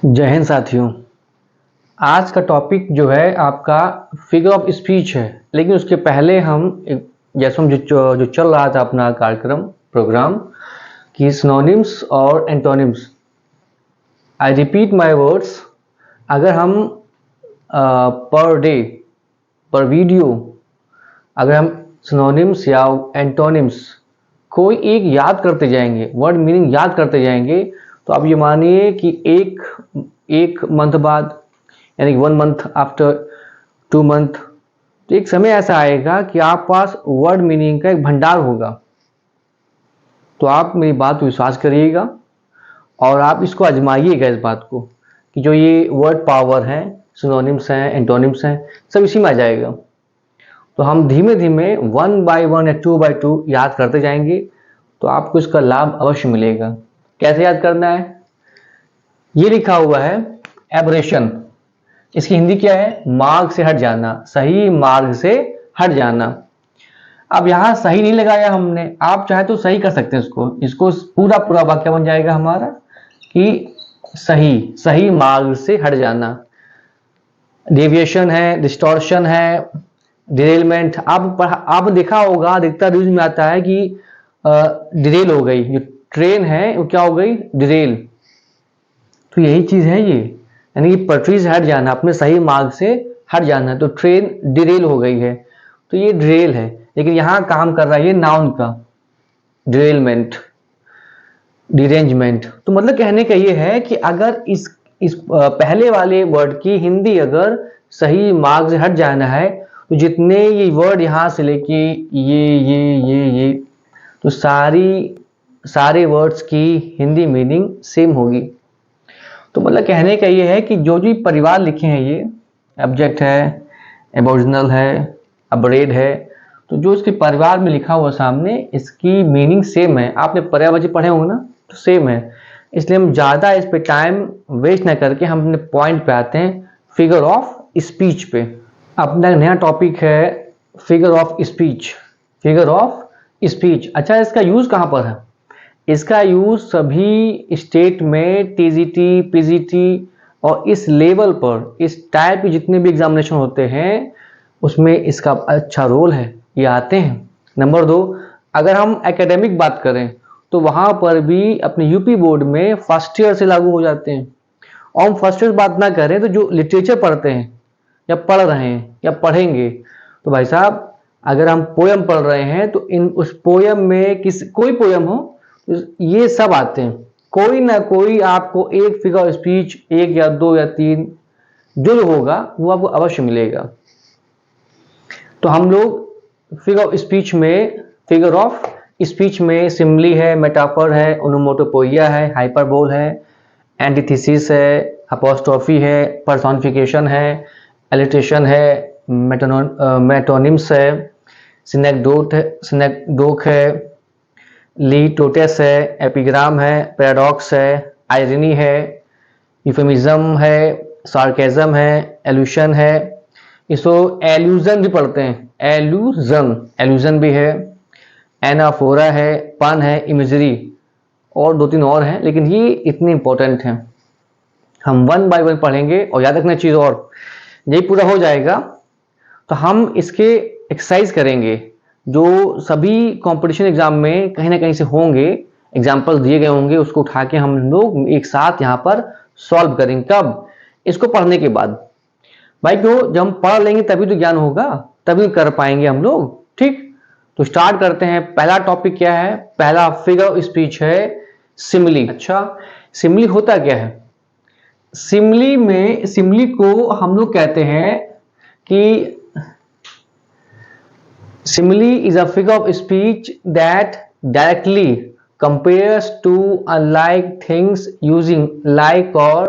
जय हिंद साथियों। आज का टॉपिक जो है आपका फिगर ऑफ स्पीच है, लेकिन उसके पहले जैसे जो चल रहा था अपना कार्यक्रम प्रोग्राम कि सिनोनिम्स और antonyms. I repeat my words. अगर हम पर डे पर वीडियो अगर हम सिनोनिम्स या एंटोनिम्स कोई एक याद करते जाएंगे, वर्ड मीनिंग याद करते जाएंगे, तो आप ये मानिए कि एक मंथ बाद, यानी 1 मंथ आफ्टर 2 मंथ, तो एक समय ऐसा आएगा कि आप पास वर्ड मीनिंग का एक भंडार होगा। तो आप मेरी बात को विश्वास करिएगा और आप इसको आजमाइएगा, इस बात को कि जो ये वर्ड पावर है, सिनोनिम्स हैं, एंटोनिम्स हैं, सब इसी में आ जाएगा। तो हम धीमे धीमे 1 बाय 1 या 2 बाय 2 याद करते जाएंगे, तो आपको इसका लाभ अवश्य मिलेगा। कैसे याद करना है? ये लिखा हुआ है एबरेशन। इसकी हिंदी क्या है? मार्ग से हट जाना, सही मार्ग से हट जाना। अब यहां सही नहीं लगाया हमने, आप चाहे तो सही कर सकते हैं इसको पूरा वाक्य बन जाएगा हमारा कि सही मार्ग से हट जाना। डेविएशन है, डिस्टॉर्शन है, डिरेलमेंट। आप देखा होगा, अधिकतर न्यूज में आता है कि डिरेल हो गई, जो ट्रेन है वो क्या हो गई? डिरेल। तो यही चीज है ये, यानी कि पटरी से हट जाना, अपने सही मार्ग से हट जाना। तो ट्रेन डिरेल हो गई है, तो ये डिरेल है। लेकिन यहां काम कर रहा है ये नाउन का, डिरेलमेंट, डिरेंजमेंट। तो मतलब कहने का ये है कि अगर इस पहले वाले वर्ड की हिंदी अगर सही मार्ग से हट जाना है, तो जितने ये वर्ड यहां से लेके ये तो सारे वर्ड्स की हिंदी मीनिंग सेम होगी। तो मतलब कहने का ये है कि जो जो परिवार लिखे हैं, ये ऑब्जेक्ट है, एबोरिजिनल है, अब्रेड है, तो जो इसके परिवार में लिखा हुआ सामने, इसकी मीनिंग सेम है। आपने पर्यायवाची पढ़े होंगे ना, तो सेम है। इसलिए हम ज़्यादा इस पे टाइम वेस्ट ना करके हम अपने पॉइंट पे आते हैं, फिगर ऑफ स्पीच पे। अपना नया टॉपिक है figure of speech. Figure of speech. अच्छा, इसका यूज़ कहाँ पर है? इसका यूज सभी स्टेट में टीजीटी, पीजीटी और इस लेवल पर, इस टाइप के जितने भी एग्जामिनेशन होते हैं उसमें इसका अच्छा रोल है, ये आते हैं। नंबर 2, अगर हम एकेडमिक बात करें तो वहां पर भी अपने यूपी बोर्ड में फर्स्ट ईयर से लागू हो जाते हैं। और हम फर्स्ट ईयर बात ना करें तो जो लिटरेचर पढ़ते हैं या पढ़ रहे हैं या पढ़ेंगे, तो भाई साहब अगर हम पोयम पढ़ रहे हैं तो उस पोयम में कोई पोयम हो, ये सब आते हैं। कोई ना कोई आपको एक फिगर ऑफ स्पीच, 1 या 2 या 3 जो होगा वो आपको अवश्य मिलेगा। तो हम लोग फिगर ऑफ स्पीच में सिमिली है, मेटाफर है, ओनोमोटोपोइया है, हाइपरबोल है, एंटीथेसिस है, अपोस्ट्रोफी है, पर्सोनिफिकेशन है, एलिट्रेशन है, मेटोनिम्स है, सिनेक्डोक है, लीटोटेस है, एपिग्राम है, पैराडॉक्स है, आयरनी है, यूफेमिज्म है, सार्केज्म है, एल्यूशन है। इसको एल्यूजन भी पढ़ते हैं, एल्यूजन भी है, एनाफोरा है, पन है, इमेजरी और 2-3 और हैं, लेकिन ये इतने इंपॉर्टेंट हैं। हम 1 बाय 1 पढ़ेंगे। और याद रखना चीज, और यही पूरा हो जाएगा तो हम इसके एक्सरसाइज करेंगे जो सभी कंपटीशन एग्जाम में कहीं ना कहीं से होंगे, एग्जाम्पल दिए गए होंगे, उसको उठा के हम लोग एक साथ यहाँ पर सॉल्व करेंगे। कब? इसको पढ़ने के बाद। भाई क्यों? जब हम पढ़ लेंगे तभी तो ज्ञान होगा, तभी कर पाएंगे हम लोग। ठीक, तो स्टार्ट करते हैं। पहला टॉपिक क्या है? पहला फिगर ऑफ स्पीच है सिमिली। अच्छा, सिमिली होता क्या है? सिमिली को हम लोग कहते हैं कि simile is a figure of speech that directly compares two unlike things using like or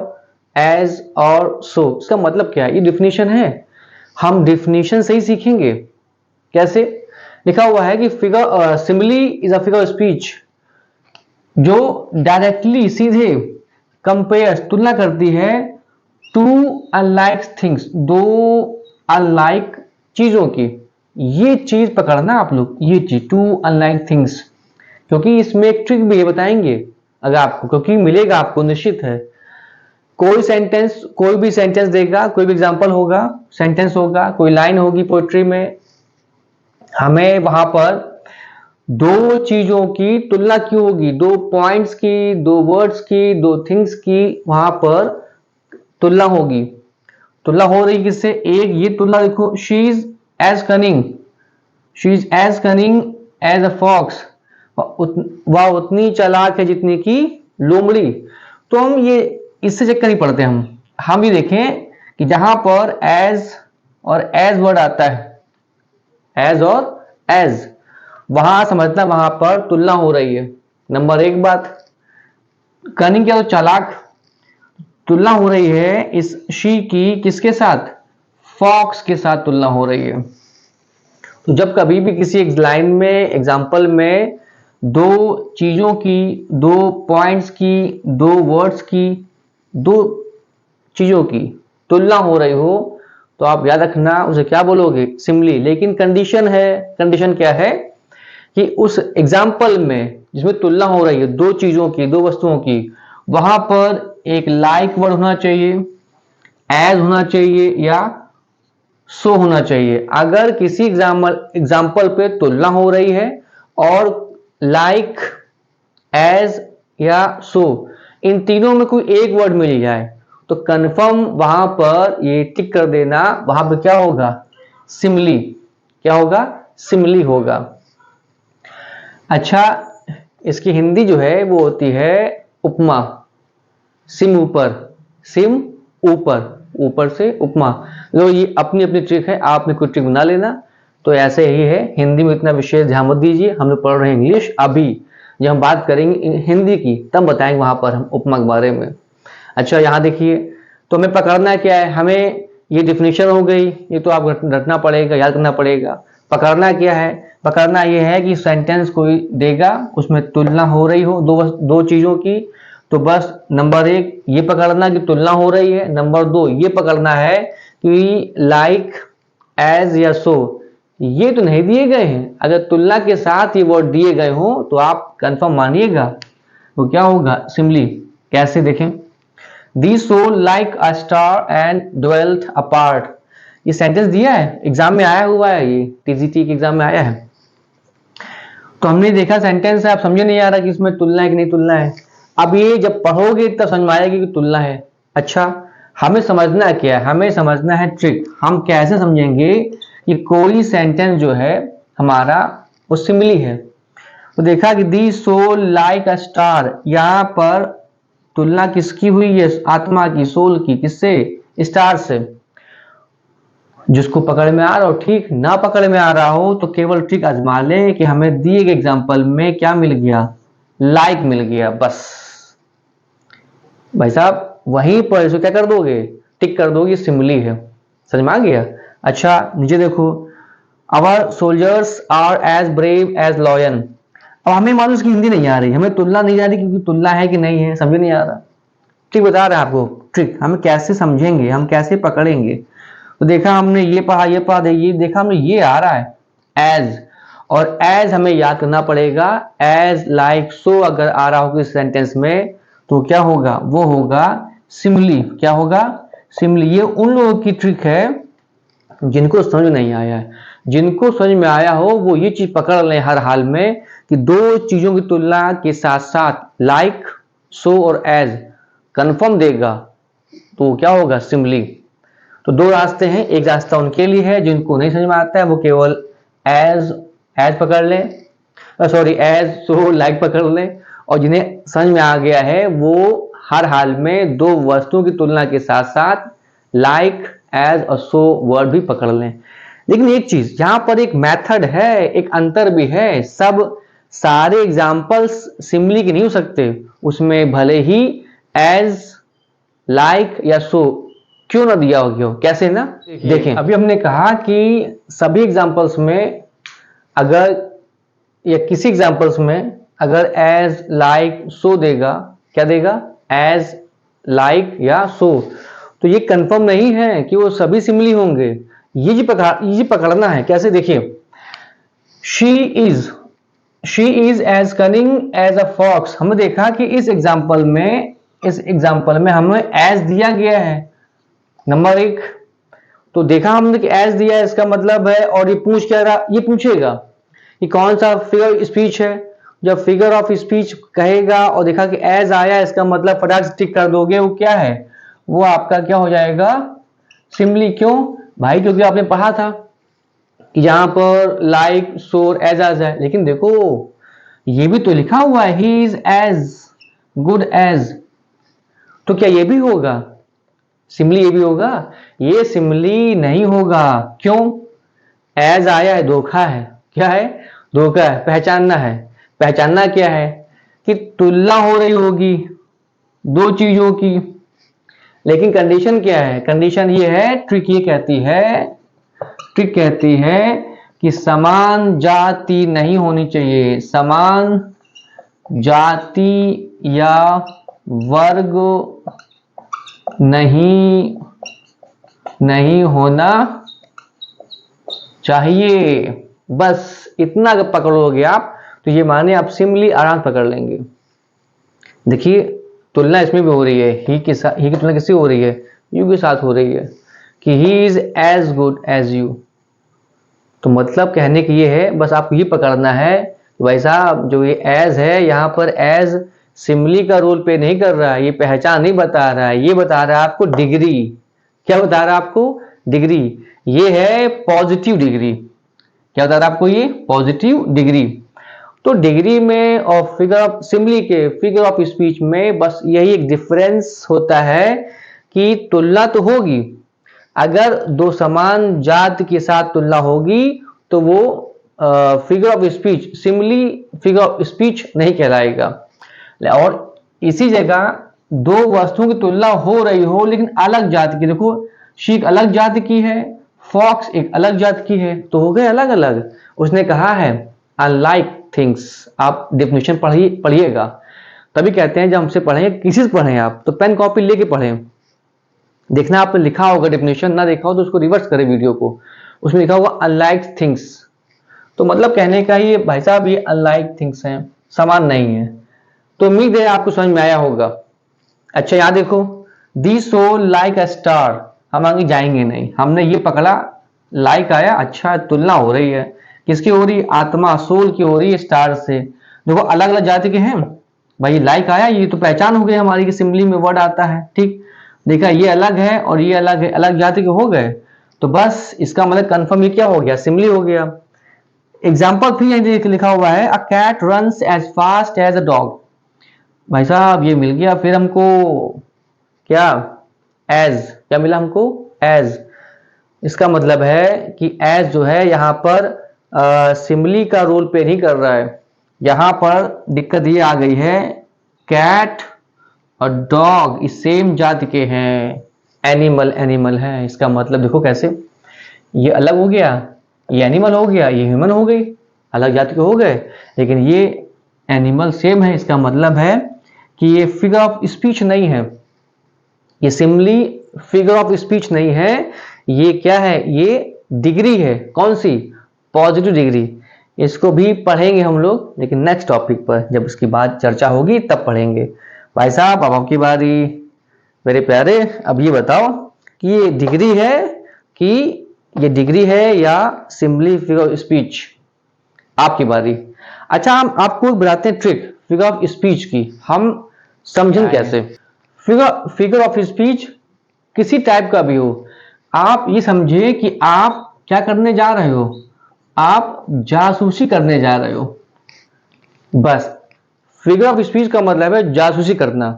as or so। इसका मतलब क्या है? ये डिफिनीशन है, हम डिफिनीशन से ही सीखेंगे। कैसे? लिखा हुआ है कि simile is a figure of speech जो डायरेक्टली, सीधे, कंपेयर्स, तुलना करती है, टू अनलाइक थिंग्स, दो अनलाइक चीजों की। ये चीज पकड़ना आप लोग, ये चीज, टू अनलाइक थिंग्स, क्योंकि इसमें एक ट्रिक भी ये बताएंगे अगर आपको, क्योंकि मिलेगा आपको, निश्चित है। कोई भी सेंटेंस देगा, कोई भी एग्जांपल होगा, सेंटेंस होगा, कोई लाइन होगी पोएट्री में, हमें वहां पर दो चीजों की तुलना क्यों होगी, दो पॉइंट्स की, दो वर्ड्स की, दो थिंग्स की वहां पर तुलना होगी। तुलना हो रही किससे? एक ये तुलना देखो, she is as cunning, she is as cunning as a fox, वह उतनी चालाक है जितनी की लोमड़ी। तो हम ये इससे चक्कर नहीं पड़ते, हम ये देखें कि जहां पर एज और एज वर्ड आता है, एज और एज, वहां समझना वहां पर तुलना हो रही है। नंबर एक बात, कनिंग क्या, तो चालाक, तुलना हो रही है इस शी की किसके साथ? फॉक्स के साथ तुलना हो रही है। तो जब कभी भी किसी एक लाइन में, एग्जाम्पल में दो चीजों की, दो पॉइंट्स की, दो वर्ड्स की, दो चीजों की तुलना हो रही हो, तो आप याद रखना उसे क्या बोलोगे? सिमिली। लेकिन कंडीशन है, कंडीशन क्या है कि उस एग्जाम्पल में जिसमें तुलना हो रही है दो चीजों की, दो वस्तुओं की, वहां पर एक लाइक वर्ड होना चाहिए, एज होना चाहिए या सो होना चाहिए। अगर किसी एग्जाम्पल पे तुलना हो रही है और लाइक, एज या सो, इन तीनों में कोई एक वर्ड मिल जाए तो कंफर्म वहां पर ये टिक कर देना, वहां पर क्या होगा? सिमिली। क्या होगा? सिमिली होगा। अच्छा, इसकी हिंदी जो है वो होती है उपमा। सिम ऊपर, सिम ऊपर, ऊपर से उपमा। लो ये अपनी अपनी ट्रिक है, आपने कोई ट्रिक बना लेना। तो ऐसे ही है, हिंदी में इतना विशेष ध्यान मत दीजिए, हम लोग पढ़ रहे हैं इंग्लिश। अभी जब हम बात करेंगे हिंदी की तब बताएंगे वहां पर हम उपमा के बारे में। अच्छा यहाँ देखिए, तो हमें पकड़ना क्या है? हमें ये डिफिनेशन हो गई, ये तो आप रटना पड़ेगा, याद करना पड़ेगा। पकड़ना क्या है? पकड़ना ये है कि सेंटेंस कोई देगा, उसमें तुलना हो रही हो दो चीजों की, तो बस नंबर एक ये पकड़ना कि तुलना हो रही है। नंबर दो ये पकड़ना है कि लाइक, एज या सो ये तो नहीं दिए गए हैं। अगर तुलना के साथ ये वर्ड दिए गए हो तो आप कंफर्म मानिएगा, तो क्या होगा? सिमिली। कैसे देखें? The soul like a star and dwelt apart, ये सेंटेंस दिया है, एग्जाम में आया हुआ है, ये टीजीटी के एग्जाम में आया है। तो हमने देखा सेंटेंस है, आप समझे नहीं आ रहा कि इसमें तुलना है कि नहीं तुलना है। अब ये जब पढ़ोगे तब समझ में आएगी कि तुलना है। अच्छा, हमें समझना क्या है? हमें समझना है ट्रिक। हम कैसे समझेंगे कि कोई सेंटेंस जो है हमारा वो सिमिली है? तो देखा कि दी सोल लाइक अ स्टार, यहां पर तुलना किसकी हुई है? आत्मा की, सोल की। किससे? स्टार से। जिसको पकड़ में आ रहा हो ठीक, ना पकड़ में आ रहा हो तो केवल ट्रिक आजमा ले कि हमें दिए गए एग्जाम्पल में क्या मिल गया? लाइक मिल गया, बस भाई साहब वहीं पर इसको क्या कर दोगे? टिक कर दोगे, सिमिली है। समझ में आ गया? अच्छा नीचे देखो, our soldiers are as brave as lion. अब हमें मालूम इसकी हिंदी नहीं आ रही, हमें तुलना नहीं आ रही क्योंकि तुलना है कि नहीं है समझ नहीं आ रहा। ठीक बता रहे हैं आपको ट्रिक, हम कैसे समझेंगे, हम कैसे पकड़ेंगे। तो देखा हमने ये पढ़ा, ये पढ़ा, ये देखा हमने, ये आ रहा है एज, और एज हमें याद करना पड़ेगा। एज, लाइक, सो अगर आ रहा होगा इस सेंटेंस में तो क्या होगा? वो होगा सिमिली। क्या होगा? सिमिली। ये उन लोगों की ट्रिक है जिनको समझ नहीं आया है। जिनको समझ में आया हो वो ये चीज पकड़ लें हर हाल में कि दो चीजों की तुलना के साथ साथ लाइक, सो और एज कंफर्म देगा तो क्या होगा? सिमिली। तो दो रास्ते हैं, एक रास्ता उनके लिए है जिनको नहीं समझ में आता है, वो केवल एज, एज पकड़ लें, सॉरी एज, सो, लाइक पकड़ लें, और जिन्हें समझ में आ गया है वो हर हाल में दो वस्तुओं की तुलना के साथ साथ लाइक, एज और सो वर्ड भी पकड़ लें। लेकिन एक चीज यहां पर एक मेथड है, एक अंतर भी है। सब सारे एग्जाम्पल्स सिमिली के नहीं हो सकते, उसमें भले ही एज, लाइक या सो क्यों ना दिया हो गया हो। कैसे ना? देखें अभी हमने कहा कि सभी एग्जाम्पल्स में अगर, या किसी एग्जाम्पल्स में अगर एज, लाइक, सो देगा, क्या देगा? एज, लाइक या सो, तो ये कंफर्म नहीं है कि वो सभी सिमिली होंगे। ये पकड़ना है। कैसे? देखिए, she is as cunning as a fox. हमने देखा कि इस एग्जाम्पल में इस एग्जाम्पल में हमें एज दिया गया है नंबर 1। तो देखा हमने कि एज दिया है, इसका मतलब है, और ये पूछ क्या रहा, ये पूछेगा कि कौन सा फिगर ऑफ स्पीच है। जब फिगर ऑफ स्पीच कहेगा और देखा कि एज आया, इसका मतलब फटाक से टिक कर दोगे, वो क्या है, वो आपका क्या हो जाएगा, सिम्बली। क्यों भाई, क्योंकि आपने पढ़ा था कि यहां पर लाइक शोर एज आ जाए, लेकिन देखो ये भी तो लिखा हुआ है he is as good as, तो क्या ये भी होगा सिम्बली, ये भी होगा? ये सिम्बली नहीं होगा। क्यों? एज आया है, धोखा है। क्या है? धोखा है। पहचानना है। पहचानना क्या है कि तुलना हो रही होगी दो चीजों की, लेकिन कंडीशन क्या है, कंडीशन ये है, ट्रिक ये कहती है, ट्रिक कहती है कि समान जाति नहीं होनी चाहिए, समान जाति या वर्ग नहीं होना चाहिए। बस इतना अगर पकड़ोगे आप तो ये माने आप सिम्बली आराम पकड़ लेंगे। देखिए तुलना इसमें भी हो रही है, ही की तुलना किससे हो रही है, यू के साथ हो रही है कि he is as good as you. तो मतलब कहने की ये है, बस आपको ये पकड़ना है कि भाई साहब जो ये एज है यहाँ पर एज सिम्बली का रोल पे नहीं कर रहा है, ये पहचान नहीं बता रहा है, ये बता रहा है आपको डिग्री। क्या बता रहा है आपको? डिग्री। ये है पॉजिटिव डिग्री। क्या बता रहा है आपको? ये पॉजिटिव डिग्री। तो डिग्री में और फिगर ऑफ सिम्बली के फिगर ऑफ स्पीच में बस यही एक डिफरेंस होता है कि तुलना तो होगी, अगर दो समान जाति के साथ तुलना होगी तो वो figure of speech, simply figure of speech नहीं कहलाएगा। और इसी जगह दो वस्तुओं की तुलना हो रही हो लेकिन अलग जाति की, देखो शीख अलग जाति की है, फॉक्स एक अलग जाति की है, तो हो गए अलग अलग। उसने कहा है अनलाइक थिंग्स। आप डेफिनेशन पढ़िएगा, तभी कहते हैं जब हमसे पढ़ें, किसी से पढ़ें आप तो पेन कॉपी लेके पढ़ें। देखना आपने लिखा होगा डेफिनेशन, ना देखा हो तो उसको रिवर्स करें वीडियो को, उसमें लिखा होगा अनलाइक थिंग्स। तो मतलब कहने का ये भाई साहब ये अनलाइक थिंग्स हैं, समान नहीं है। तो उम्मीद है आपको समझ में आया होगा। अच्छा यहाँ देखो, दी सो लाइक अ स्टार, हम आगे जाएंगे नहीं, हमने ये पकड़ा लाइक आया, अच्छा तुलना हो रही है, किसकी हो रही? आत्मा सोल की हो रही है स्टार से। देखो अलग अलग जाति के हैं भाई, लाइक आया, ये तो पहचान हो गई हमारी कि सिम्बली में वर्ड आता है, ठीक। देखा ये अलग है और ये अलग है, अलग जाति के हो गए, तो बस इसका मतलब कंफर्म ये क्या हो गया, सिम्बली हो गया। एग्जाम्पल फिर यही लिखा हुआ है, a cat runs as fast as a dog. भाई साहब ये मिल गया फिर हमको क्या, एज। क्या मिला हमको? एज। इसका मतलब है कि एज जो है यहाँ पर सिम्बली का रोल पे नहीं कर रहा है। यहाँ पर दिक्कत ये आ गई है, कैट और डॉग इस सेम जाति के हैं, एनिमल एनिमल है, इसका मतलब देखो कैसे, ये अलग हो गया, ये एनिमल हो गया, ये ह्यूमन हो गई, अलग जाति के हो गए, लेकिन ये एनिमल सेम है। इसका मतलब है कि ये फिगर ऑफ स्पीच नहीं है, ये सिम्बली फिगर ऑफ स्पीच नहीं है, ये क्या है, ये डिग्री है। कौन सी? Positive degree. इसको भी पढ़ेंगे हम लोग, लेकिन नेक्स्ट टॉपिक पर, जब इसकी बात चर्चा होगी तब पढ़ेंगे। भाई साहब अब आपकी बारी, मेरे प्यारे। अब ये बताओ कि ये डिग्री है कि ये डिग्री है या सिम्बली फिगर ऑफ स्पीच? आपकी बारी। अच्छा हम आपको बताते हैं ट्रिक फिगर ऑफ स्पीच की, हम समझें कैसे। फिगर ऑफ स्पीच किसी टाइप का भी हो, आप ये समझिए कि आप क्या करने जा रहे हो, आप जासूसी करने जा रहे हो। बस फिगर ऑफ स्पीच का मतलब है जासूसी करना,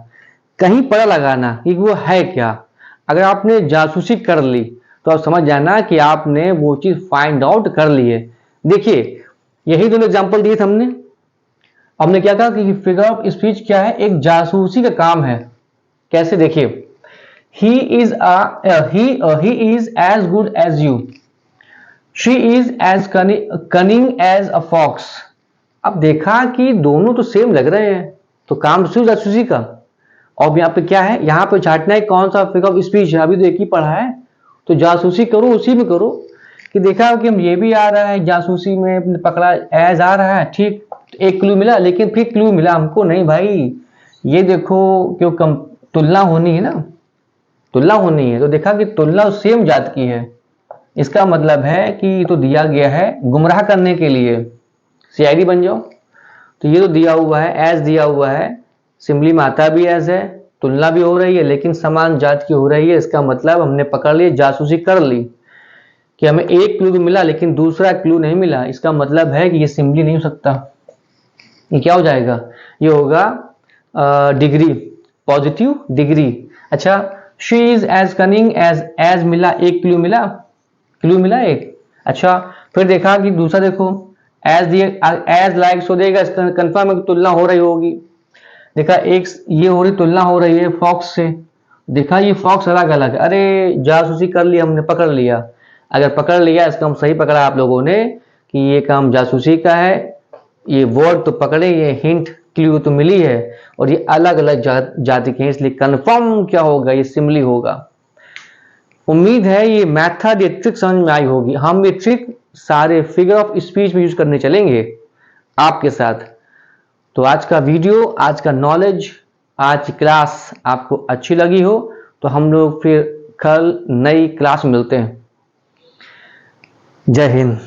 कहीं पता लगाना कि वो है क्या। अगर आपने जासूसी कर ली तो आप समझ जाना कि आपने वो चीज फाइंड आउट कर ली है। देखिए यही दोनों एग्जांपल दिए थे हमने क्या कहा कि फिगर ऑफ स्पीच क्या है, एक जासूसी का काम है। कैसे? देखिए, he is as good as you, she is as cunning as a fox। अब देखा कि दोनों तो सेम लग रहे हैं, तो काम तो जासूसी का। और यहाँ पे क्या है, यहाँ पे छांटना है कौन सा फिगर ऑफ स्पीच है, अभी तो एक ही पढ़ा है, तो जासूसी करो उसी में करो। कि देखा कि हम ये भी आ रहा है जासूसी में, पकड़ा एज आ रहा है, ठीक, एक क्लू मिला, लेकिन फिर क्लू मिला हमको नहीं भाई, ये देखो क्यों तुलना होनी है ना, तुलना होनी है, तो देखा कि तुलना सेम जात की है, इसका मतलब है कि ये तो दिया गया है गुमराह करने के लिए। सीआईडी बन जाओ। तो ये तो दिया हुआ है, एज दिया हुआ है, सिंपली माता भी एज है, तुलना भी हो रही है, लेकिन समान जात की हो रही है। इसका मतलब हमने पकड़ लिया, जासूसी कर ली कि हमें एक क्लू तो मिला लेकिन दूसरा क्लू नहीं मिला। इसका मतलब है कि ये सिंपली नहीं हो सकता। ये क्या हो जाएगा? ये होगा डिग्री, पॉजिटिव डिग्री। अच्छा, she is as cunning as मिला, एक क्लू मिला, क्लू मिला एक। अच्छा, फिर देखा कि दूसरा देखो, एज दिए, एज लाइक सो देगा, कंफर्म है कि तुलना हो रही होगी। देखा एक ये हो रही, तुलना हो रही है फॉक्स से। देखा ये फॉक्स अलग अलग है, अरे जासूसी कर लिया हमने, पकड़ लिया। अगर पकड़ लिया, इसका हम सही पकड़ा आप लोगों ने कि ये काम जासूसी का है। ये वर्ड तो पकड़े, ये हिंट क्लू तो मिली है, और ये अलग अलग जाति के हैं, इसलिए कंफर्म क्या होगा? ये सिमली होगा। उम्मीद है ये मैथड, ये ट्रिक समझ में आई होगी। हम ये ट्रिक सारे फिगर ऑफ स्पीच में यूज करने चलेंगे आपके साथ। तो आज का वीडियो, आज का नॉलेज, आज की क्लास आपको अच्छी लगी हो तो हम लोग फिर कल नई क्लास में मिलते हैं। जय हिंद।